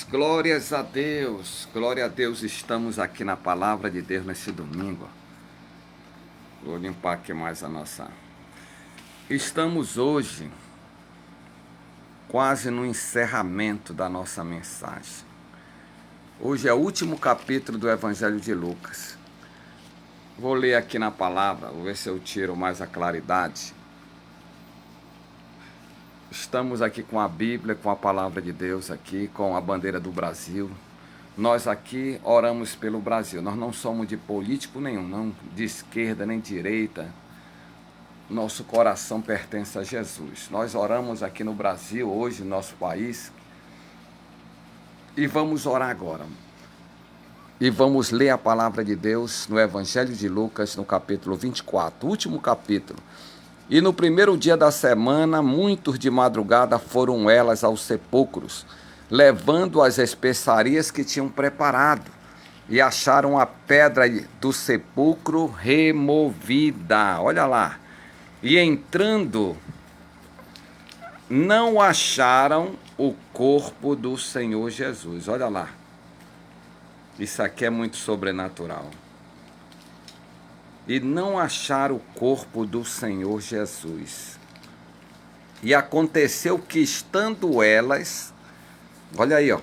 Glórias a Deus, glória a Deus, estamos aqui na Palavra de Deus nesse domingo. Vou limpar aqui mais a nossa. Estamos hoje quase no encerramento da nossa mensagem. Hoje é o último capítulo do Evangelho de Lucas. Vou ler aqui na palavra, vou ver se eu tiro mais a claridade. Estamos aqui com a Bíblia, com a Palavra de Deus aqui, com a bandeira do Brasil. Nós aqui oramos pelo Brasil. Nós não somos de político nenhum, não de esquerda nem de direita. Nosso coração pertence a Jesus. Nós oramos aqui no Brasil, hoje, no nosso país. E vamos orar agora. E vamos ler a Palavra de Deus no Evangelho de Lucas, no capítulo 24, último capítulo. E no primeiro dia da semana, muitos de madrugada foram elas aos sepulcros, levando as especiarias que tinham preparado, e acharam a pedra do sepulcro removida. Olha lá. E entrando, não acharam o corpo do Senhor Jesus. Olha lá. Isso aqui é muito sobrenatural. E não acharam o corpo do Senhor Jesus. E aconteceu que, estando elas, olha aí, ó,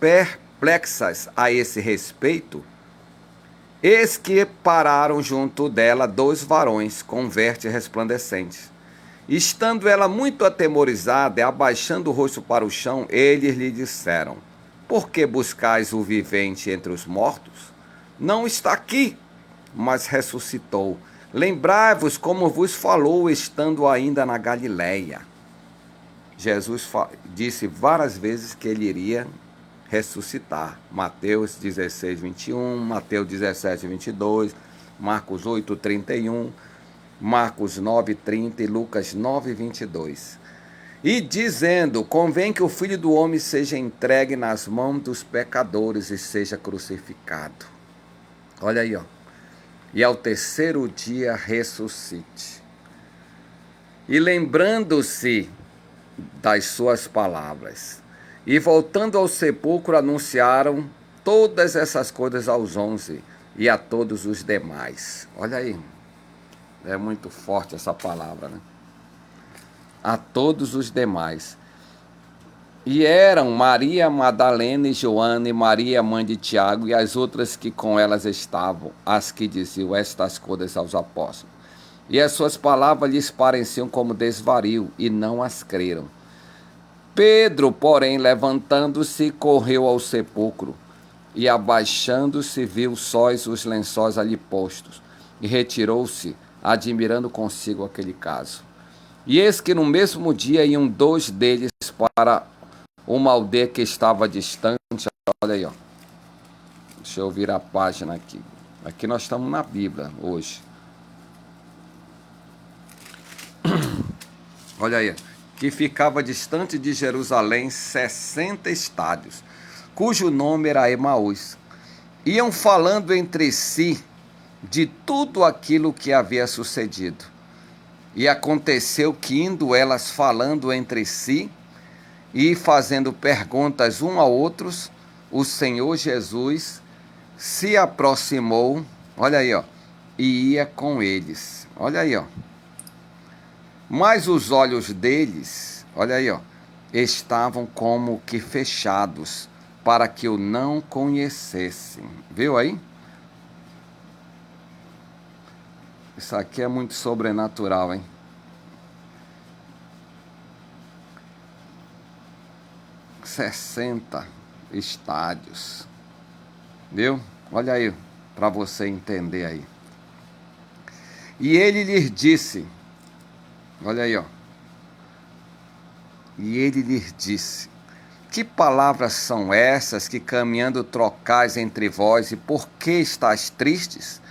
perplexas a esse respeito, eis que pararam junto dela 2 varões com vestes resplandecentes. Estando ela muito atemorizada e abaixando o rosto para o chão, eles lhe disseram: por que buscais o vivente entre os mortos? Não está aqui, mas ressuscitou. Lembrai-vos como vos falou, estando ainda na Galileia. Jesus disse várias vezes que ele iria ressuscitar. Mateus 16, 21, Mateus 17, 22, Marcos 8, 31, Marcos 9, 30 e Lucas 9, 22. E dizendo: convém que o Filho do Homem seja entregue nas mãos dos pecadores e seja crucificado. Olha aí, ó. E ao terceiro dia ressuscite. E lembrando-se das suas palavras, e voltando ao sepulcro, anunciaram todas essas coisas aos 11 e a todos os demais. Olha aí. É muito forte essa palavra, né? A todos os demais. E eram Maria Madalena e Joana, e Maria, mãe de Tiago, e as outras que com elas estavam, as que diziam estas coisas aos apóstolos. E as suas palavras lhes pareciam como desvario, e não as creram. Pedro, porém, levantando-se, correu ao sepulcro, e abaixando-se, viu sós os lençóis ali postos, e retirou-se, admirando consigo aquele caso. E eis que no mesmo dia iam 2 deles para uma aldeia que estava distante. Olha aí, ó. Deixa eu virar a página aqui. Aqui nós estamos na Bíblia hoje. Olha aí. Que ficava distante de Jerusalém 60 estádios, cujo nome era Emaús. Iam falando entre si de tudo aquilo que havia sucedido. E aconteceu que, indo elas falando entre si e fazendo perguntas um a outros, o Senhor Jesus se aproximou, olha aí, ó, e ia com eles. Olha aí, ó. Mas os olhos deles, olha aí, ó, estavam como que fechados, para que o não conhecessem. Viu aí? Isso aqui é muito sobrenatural, hein? $60 estádios. Viu? Olha aí, para você entender aí. E ele lhes disse, olha aí, ó. E ele lhes disse: que palavras são essas que caminhando trocais entre vós, e por que estáis tristes?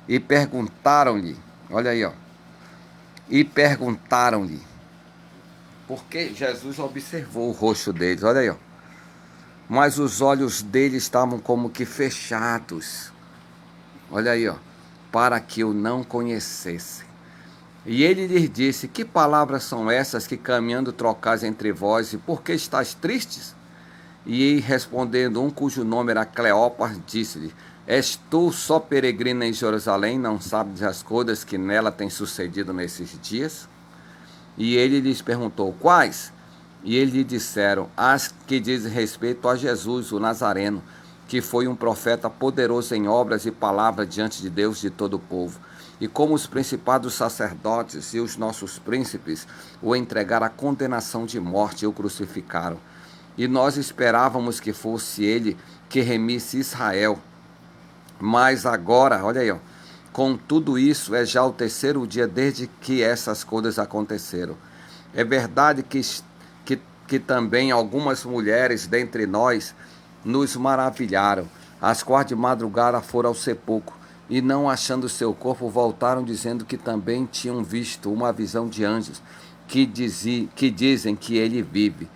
E perguntaram-lhe, olha aí, ó. E perguntaram-lhe, porque Jesus observou o rosto deles, olha aí, ó. Mas os olhos dele estavam como que fechados. Olha aí, ó. Para que o não conhecessem. E ele lhes disse: que palavras são essas que caminhando trocais entre vós, e por que estáis tristes? E respondendo um cujo nome era Cleopas, disse-lhe: és tu só peregrina em Jerusalém, não sabes as coisas que nela têm sucedido nesses dias? E ele lhes perguntou: quais? E eles lhe disseram: as que dizem respeito a Jesus, o Nazareno, que foi um profeta poderoso em obras e palavras diante de Deus e de todo o povo. E como os principados sacerdotes e os nossos príncipes o entregaram à condenação de morte e o crucificaram. E nós esperávamos que fosse ele que remisse Israel. Mas agora, olha aí, ó, com tudo isso, é já o terceiro dia desde que essas coisas aconteceram. É verdade que também algumas mulheres dentre nós nos maravilharam, as quais de madrugada foram ao sepulcro, e não achando seu corpo, voltaram dizendo que também tinham visto uma visão de anjos, que dizem que ele vive.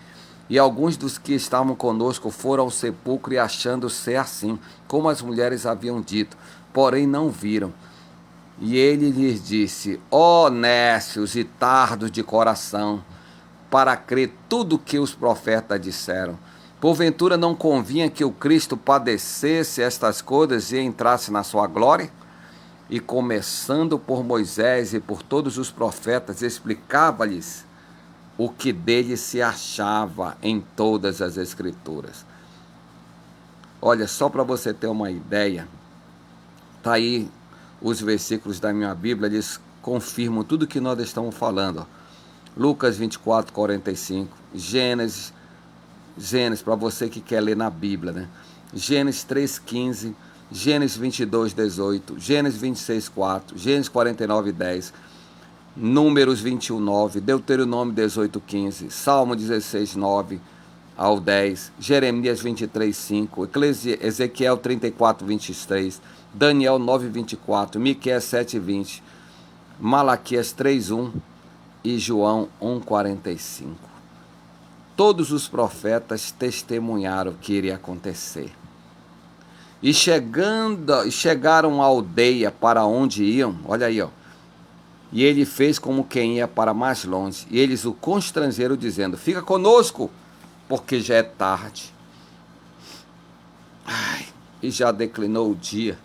E alguns dos que estavam conosco foram ao sepulcro e achando ser assim, como as mulheres haviam dito, porém não viram. E ele lhes disse: ó nécios e tardos de coração, para crer tudo o que os profetas disseram. Porventura não convinha que o Cristo padecesse estas coisas e entrasse na sua glória? E começando por Moisés e por todos os profetas, explicava-lhes o que dele se achava em todas as Escrituras. Olha, só para você ter uma ideia, tá aí os versículos da minha Bíblia, eles confirmam tudo que nós estamos falando. Ó. Lucas 24, 45, Gênesis, para você que quer ler na Bíblia, né? Gênesis 3, 15, Gênesis 22, 18, Gênesis 26, 4, Gênesis 49, 10, Números 21, 9, Deuteronômio 18, 15, Salmo 16, 9 ao 10, Jeremias 23, 5, Ezequiel 34, 23, Daniel 9, 24, Miqueias 7, 20, Malaquias 3, 1 e João 1, 45. Todos os profetas testemunharam o que iria acontecer. E chegaram à aldeia para onde iam, olha aí, ó. E ele fez como quem ia para mais longe. E eles o constrangeram, dizendo: fica conosco, porque já é tarde. E já declinou o dia,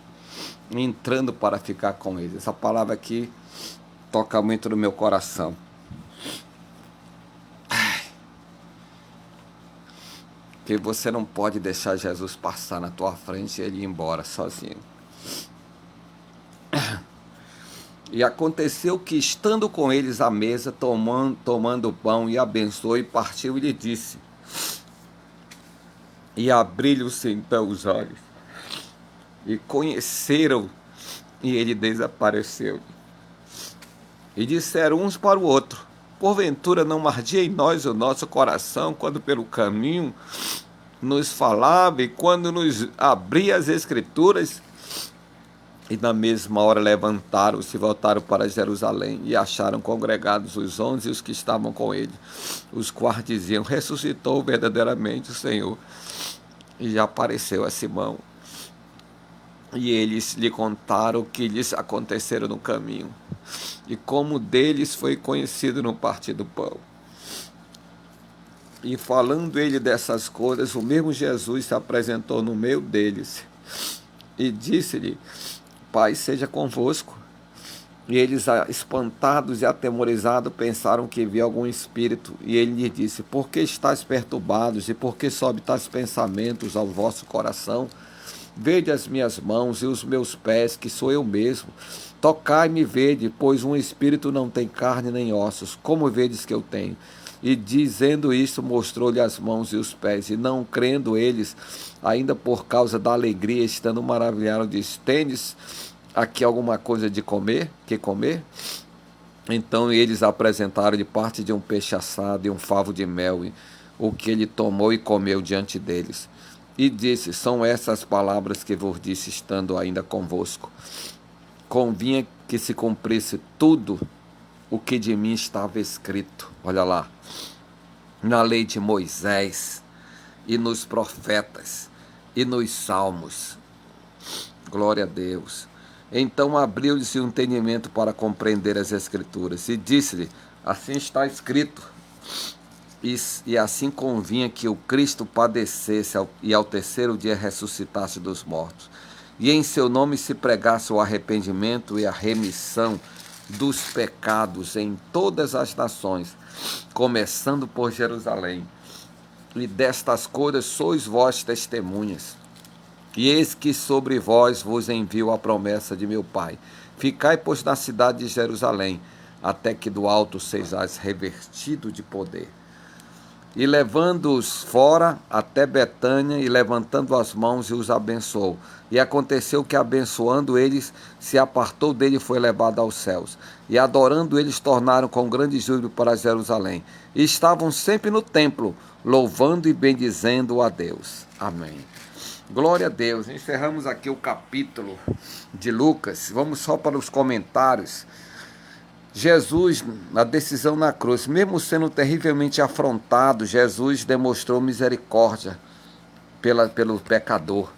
entrando para ficar com eles. Essa palavra aqui toca muito no meu coração. Que você não pode deixar Jesus passar na tua frente e ele ir embora sozinho. E aconteceu que, estando com eles à mesa, tomando o pão, e abençoou, e partiu, e lhe disse: e abriu-lhe então os olhos, e conheceram, e ele desapareceu. E disseram uns para o outro: porventura não ardia em nós o nosso coração, quando pelo caminho nos falava, e quando nos abria as Escrituras? E na mesma hora levantaram-se e voltaram para Jerusalém, e acharam congregados os 11 e os que estavam com ele, os quais diziam: ressuscitou verdadeiramente o Senhor, e já apareceu a Simão. E eles lhe contaram o que lhes aconteceram no caminho, e como deles foi conhecido no partir do pão. E falando ele dessas coisas, o mesmo Jesus se apresentou no meio deles, e disse-lhe: Pai seja convosco. E eles, espantados e atemorizados, pensaram que via algum espírito. E ele lhe disse: por que estáis perturbados, e por que sobe tais pensamentos ao vosso coração? Vede as minhas mãos e os meus pés, que sou eu mesmo. Tocai-me e vede, pois um espírito não tem carne nem ossos, como vedes que eu tenho. E dizendo isto, mostrou-lhe as mãos e os pés. E não crendo eles, ainda por causa da alegria, estando maravilhados, disse: tendes aqui alguma coisa de comer? Que comer? Então eles apresentaram de parte de um peixe assado e um favo de mel, o que ele tomou e comeu diante deles. E disse: são essas palavras que vos disse, estando ainda convosco. Convinha que se cumprisse tudo o que de mim estava escrito. Olha lá, na lei de Moisés, e nos profetas, e nos salmos. Glória a Deus. Então abriu-lhes o entendimento para compreender as Escrituras, e disse-lhe: assim está escrito, e assim convinha que o Cristo padecesse e ao terceiro dia ressuscitasse dos mortos, e em seu nome se pregasse o arrependimento e a remissão dos pecados em todas as nações, começando por Jerusalém. E destas coisas sois vós testemunhas. E eis que sobre vós vos envio a promessa de meu Pai. Ficai, pois, na cidade de Jerusalém, até que do alto sejais revertido de poder. E levando-os fora até Betânia, e levantando as mãos, e os abençoou. E aconteceu que, abençoando eles, se apartou dele e foi levado aos céus. E adorando eles, tornaram com grande júbilo para Jerusalém. E estavam sempre no templo, louvando e bendizendo a Deus. Amém. Glória a Deus. Encerramos aqui o capítulo de Lucas. Vamos só para os comentários. Jesus, a decisão na cruz, mesmo sendo terrivelmente afrontado, Jesus demonstrou misericórdia pelo pecador.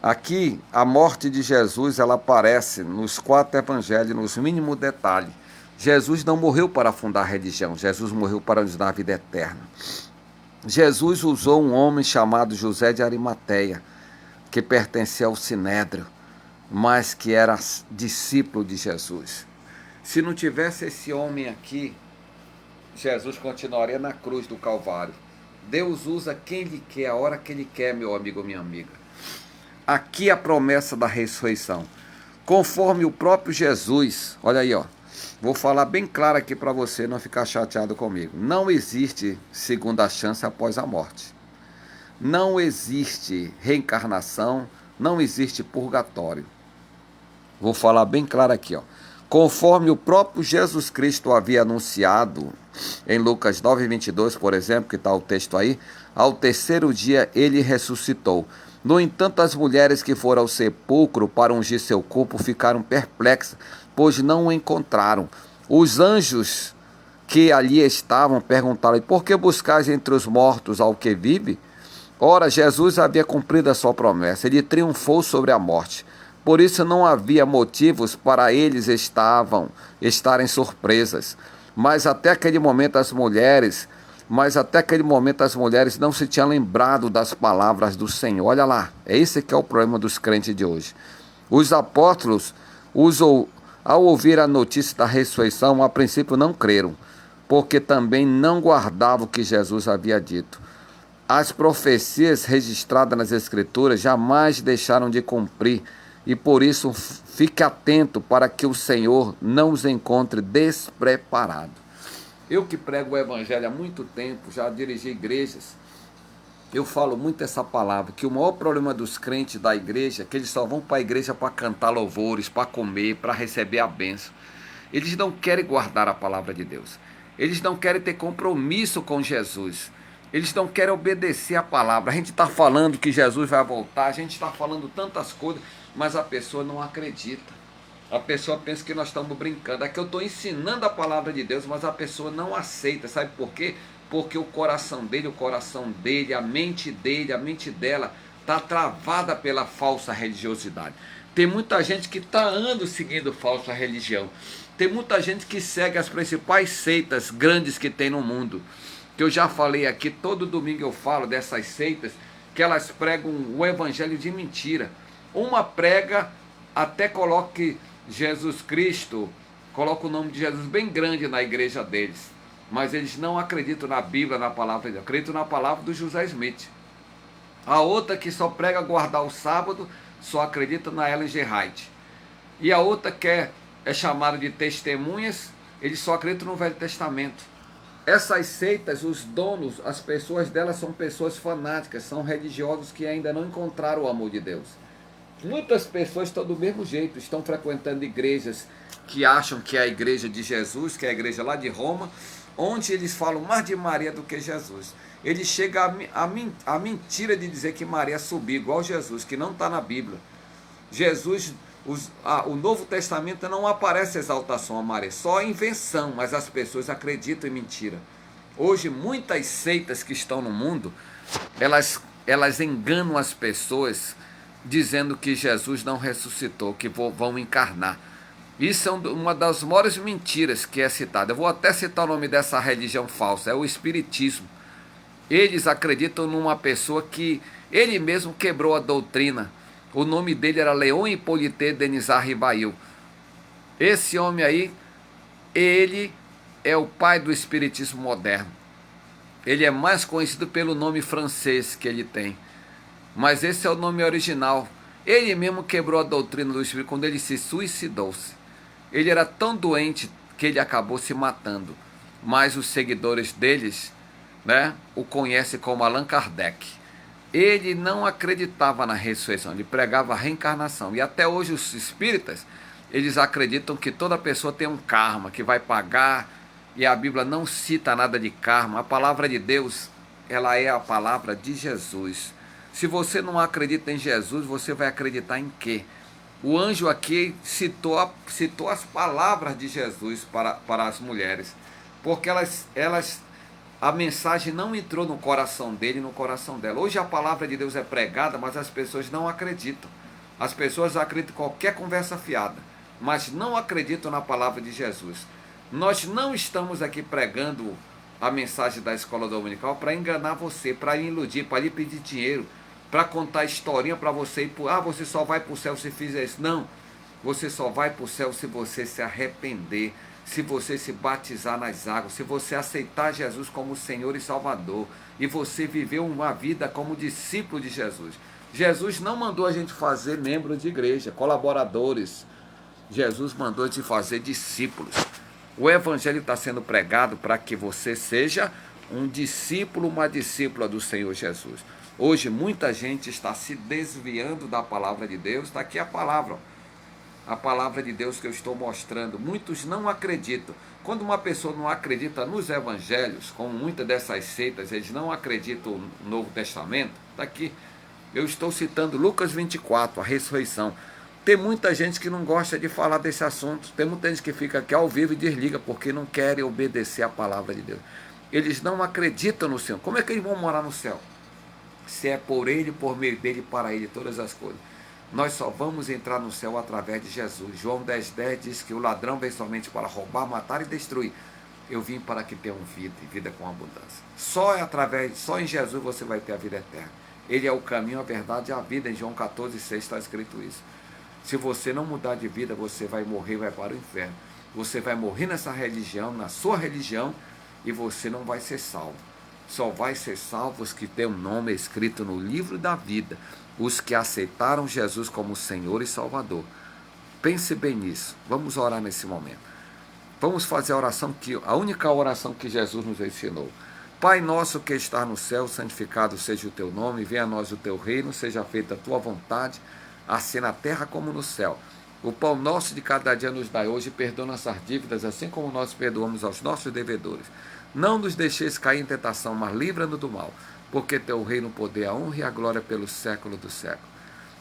Aqui, a morte de Jesus, ela aparece nos 4 evangelhos, nos mínimos detalhes. Jesus não morreu para fundar a religião, Jesus morreu para nos dar a vida eterna. Jesus usou um homem chamado José de Arimateia, que pertencia ao Sinédrio, mas que era discípulo de Jesus. Se não tivesse esse homem aqui, Jesus continuaria na cruz do Calvário. Deus usa quem Ele quer, a hora que Ele quer, meu amigo ou minha amiga. Aqui a promessa da ressurreição. Conforme o próprio Jesus, olha aí, ó. Vou falar bem claro aqui para você não ficar chateado comigo. Não existe segunda chance após a morte. Não existe reencarnação, não existe purgatório. Vou falar bem claro aqui, ó. Conforme o próprio Jesus Cristo havia anunciado, em Lucas 9:22, por exemplo, que está o texto aí, ao terceiro dia ele ressuscitou. No entanto, as mulheres que foram ao sepulcro para ungir seu corpo ficaram perplexas, pois não o encontraram. Os anjos que ali estavam perguntaram: por que buscais entre os mortos ao que vive? Ora, Jesus havia cumprido a sua promessa, ele triunfou sobre a morte. Por isso não havia motivos para eles estarem surpresas. Mas até aquele momento as mulheres não se tinham lembrado das palavras do Senhor. Olha lá, é esse que é o problema dos crentes de hoje. Os apóstolos, ao ouvir a notícia da ressurreição, a princípio não creram, porque também não guardavam o que Jesus havia dito. As profecias registradas nas Escrituras jamais deixaram de cumprir, e por isso fique atento para que o Senhor não os encontre despreparados. Eu que prego o Evangelho há muito tempo, já dirigi igrejas, eu falo muito essa palavra, que o maior problema dos crentes da igreja é que eles só vão para a igreja para cantar louvores, para comer, para receber a bênção. Eles não querem guardar a palavra de Deus. Eles não querem ter compromisso com Jesus. Eles não querem obedecer a palavra. A gente está falando que Jesus vai voltar, a gente está falando tantas coisas, mas a pessoa não acredita. A pessoa pensa que nós estamos brincando. É que eu estou ensinando a palavra de Deus, mas a pessoa não aceita. Sabe por quê? Porque o coração dele, a mente dela está travada pela falsa religiosidade. Tem muita gente que está anos seguindo falsa religião. Tem muita gente que segue as principais seitas grandes que tem no mundo. Que eu já falei aqui, todo domingo eu falo dessas seitas, que elas pregam o evangelho de mentira. Uma prega, até coloque Jesus Cristo, coloca o nome de Jesus bem grande na igreja deles. Mas eles não acreditam na Bíblia, na palavra de Deus, acreditam na palavra do José Smith. A outra que só prega guardar o sábado, só acredita na Ellen G. White. E a outra que é chamada de testemunhas, eles só acreditam no Velho Testamento. Essas seitas, os donos, as pessoas delas são pessoas fanáticas, são religiosos que ainda não encontraram o amor de Deus. Muitas pessoas estão do mesmo jeito, estão frequentando igrejas que acham que é a igreja de Jesus, que é a igreja lá de Roma, onde eles falam mais de Maria do que Jesus. Ele chega a mentira de dizer que Maria subiu igual Jesus, que não está na Bíblia. Jesus, o Novo Testamento não aparece exaltação a Maria, só a invenção, mas as pessoas acreditam em mentira. Hoje muitas seitas que estão no mundo, elas enganam as pessoas dizendo que Jesus não ressuscitou, que vão encarnar. Isso é uma das maiores mentiras que é citada. Eu vou até citar o nome dessa religião falsa, é o Espiritismo. Eles acreditam numa pessoa que ele mesmo quebrou a doutrina. O nome dele era Leon Hippolyte Denisard Ribail. Esse homem aí, ele é o pai do Espiritismo moderno. Ele é mais conhecido pelo nome francês que ele tem. Mas esse é o nome original. Ele mesmo quebrou a doutrina do Espiritismo quando ele se suicidou-se. Ele era tão doente que ele acabou se matando. Mas os seguidores deles, né, o conhecem como Allan Kardec. Ele não acreditava na ressurreição, ele pregava a reencarnação. E até hoje os espíritas, eles acreditam que toda pessoa tem um karma, que vai pagar, e a Bíblia não cita nada de karma. A palavra de Deus, ela é a palavra de Jesus. Se você não acredita em Jesus, você vai acreditar em quê? O anjo aqui citou as palavras de Jesus para as mulheres, porque a mensagem não entrou no coração dele e no coração dela. Hoje a palavra de Deus é pregada, mas as pessoas não acreditam. As pessoas acreditam em qualquer conversa fiada, mas não acreditam na palavra de Jesus. Nós não estamos aqui pregando a mensagem da escola dominical para enganar você, para lhe iludir, para lhe pedir dinheiro, para contar historinha para você e você só vai para o céu se fizer isso. Não, você só vai para o céu se você se arrepender, se você se batizar nas águas, se você aceitar Jesus como Senhor e Salvador, e você viver uma vida como discípulo de Jesus. Jesus não mandou a gente fazer membro de igreja, colaboradores. Jesus mandou a gente fazer discípulos. O evangelho está sendo pregado para que você seja um discípulo, uma discípula do Senhor Jesus. Hoje muita gente está se desviando da palavra de Deus. Está aqui a palavra de Deus que eu estou mostrando. Muitos não acreditam. Quando uma pessoa não acredita nos evangelhos, como muitas dessas seitas, eles não acreditam no Novo Testamento, está aqui. Eu estou citando Lucas 24, a ressurreição. Tem muita gente que não gosta de falar desse assunto. Tem muita gente que fica aqui ao vivo e desliga porque não querem obedecer a palavra de Deus. Eles não acreditam no Senhor. Como é que eles vão morar no céu? Se é por Ele, por meio dEle, para Ele, todas as coisas. Nós só vamos entrar no céu através de Jesus. João 10,10 diz que o ladrão vem somente para roubar, matar e destruir. Eu vim para que tenham vida, e vida com abundância. Só em Jesus você vai ter a vida eterna. Ele é o caminho, a verdade e a vida. Em João 14,6 está escrito isso. Se você não mudar de vida, você vai morrer e vai para o inferno. Você vai morrer nessa religião, na sua religião, e você não vai ser salvo. Só vai ser salvo os que têm o nome escrito no livro da vida, os que aceitaram Jesus como Senhor e Salvador. Pense bem nisso. Vamos orar nesse momento. Vamos fazer a única oração que Jesus nos ensinou. Pai nosso que está no céu, santificado seja o teu nome, venha a nós o teu reino, seja feita a tua vontade, assim na terra como no céu. O pão nosso de cada dia nos dai hoje, perdoa nossas dívidas, assim como nós perdoamos aos nossos devedores. Não nos deixeis cair em tentação, mas livra-nos do mal, porque teu reino, o poder, a honra e a glória pelo século do século.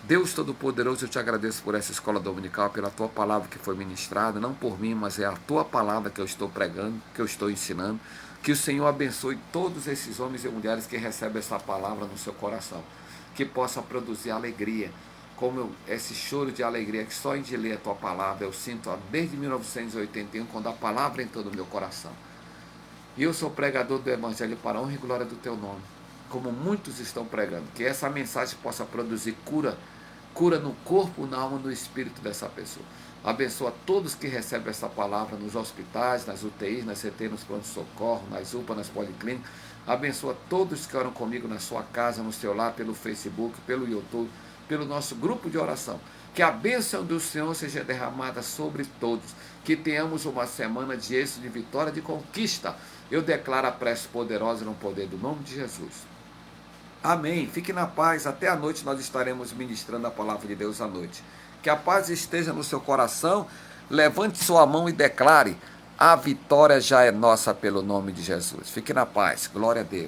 Deus Todo-Poderoso, eu te agradeço por essa escola dominical, pela tua palavra que foi ministrada, não por mim, mas é a tua palavra que eu estou pregando, que eu estou ensinando. Que o Senhor abençoe todos esses homens e mulheres que recebem essa palavra no seu coração, que possa produzir alegria, como esse choro de alegria que só em de ler a tua palavra eu sinto desde 1981, quando a palavra entrou no meu coração. E eu sou pregador do Evangelho para a honra e glória do teu nome, como muitos estão pregando, que essa mensagem possa produzir cura no corpo, na alma e no espírito dessa pessoa. Abençoa todos que recebem essa palavra nos hospitais, nas UTIs, nas CT, nos pronto-socorro, nas UPA, nas policlínicas. Abençoa todos que oram comigo na sua casa, no seu lar, pelo Facebook, pelo YouTube, pelo nosso grupo de oração. Que a bênção do Senhor seja derramada sobre todos. Que tenhamos uma semana de êxito, de vitória, de conquista. Eu declaro a prece poderosa no poder do nome de Jesus. Amém. Fique na paz. Até a noite nós estaremos ministrando a palavra de Deus à noite. Que a paz esteja no seu coração. Levante sua mão e declare: a vitória já é nossa pelo nome de Jesus. Fique na paz. Glória a Deus.